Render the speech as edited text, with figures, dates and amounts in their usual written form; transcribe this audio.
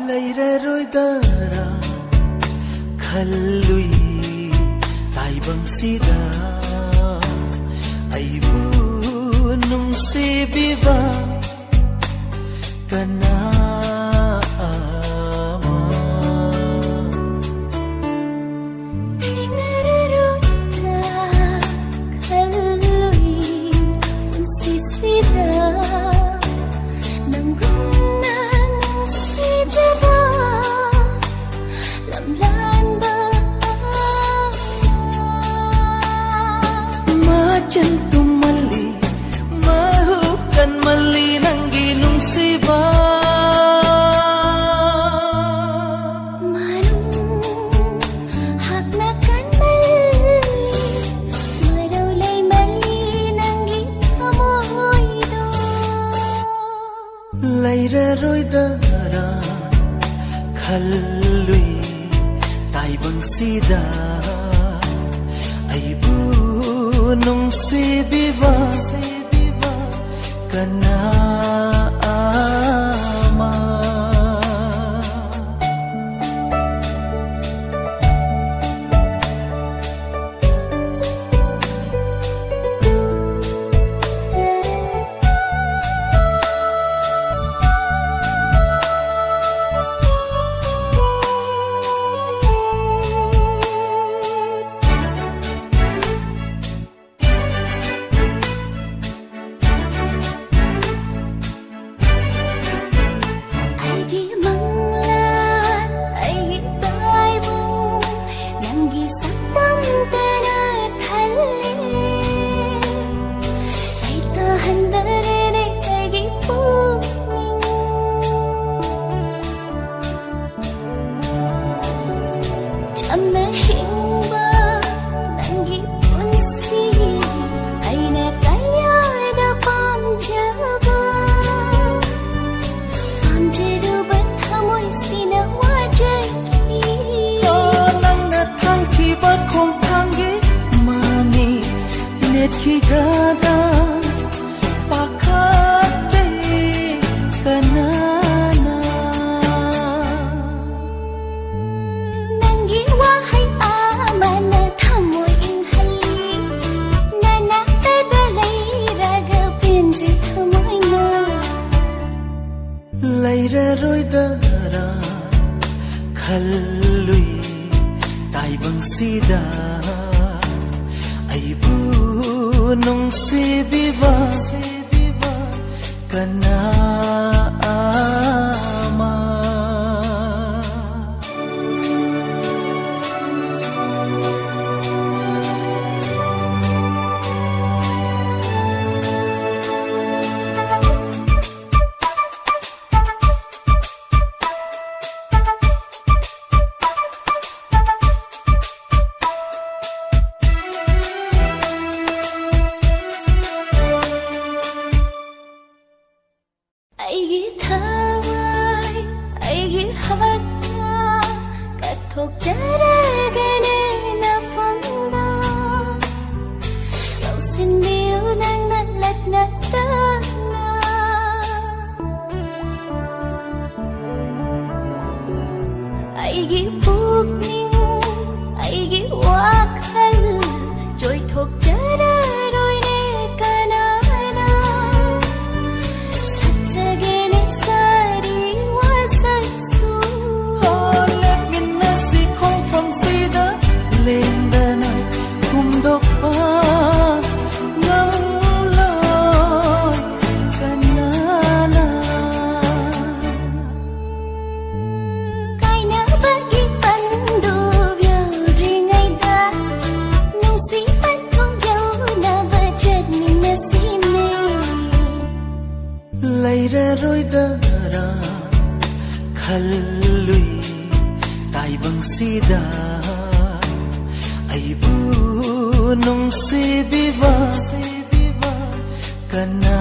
ꯂꯩꯔꯔꯣꯏꯗꯔꯥ khallui ꯇꯥꯏꯕꯪꯁꯤꯗ ꯑꯩꯕꯨ ꯅꯨꯡꯁꯤꯕꯤꯕ ꯀꯅꯥ ꯑꯃ ꯊꯦꯡꯅꯔꯔꯣꯏꯗ꯭ꯔꯥ khallui punshisida nanggumna nungsijaba lamlanba Majan tumali mahukan mali nanggi nungsijaba Marung haknakan mali maraulay mali nanggi amoydo ꯂꯩꯔꯔꯣꯏꯗꯔꯥ khallui ꯇꯥꯏꯕꯪꯁꯤꯗ ꯑꯩꯕꯨ ꯅꯨꯡꯁꯤꯕꯤꯕ ꯀꯅꯥ ꯑꯃ khi gada pakate kanana nanggi wahai amana thamoy inghali nanakta dalay raga pinji thamoy na ꯂꯩꯔꯔꯣꯏꯗꯔꯥ khallui ꯇꯥꯏꯕꯪꯁꯤꯗ ꯑꯩꯕꯨ nungsijaba kana ama aigi thawai aigi hatta kathok jaragane na fangda lausin diu nang nalat na tana aigi pukning aigi wakhal joy thok jararoi ne kanana ꯂꯩꯔꯔꯣꯏꯗꯔꯥ khallui ꯇꯥꯏꯕꯪꯁꯤꯗ ꯑꯩꯕꯨ ꯅꯨꯡꯁꯤꯕꯤꯕ ꯀꯅꯥ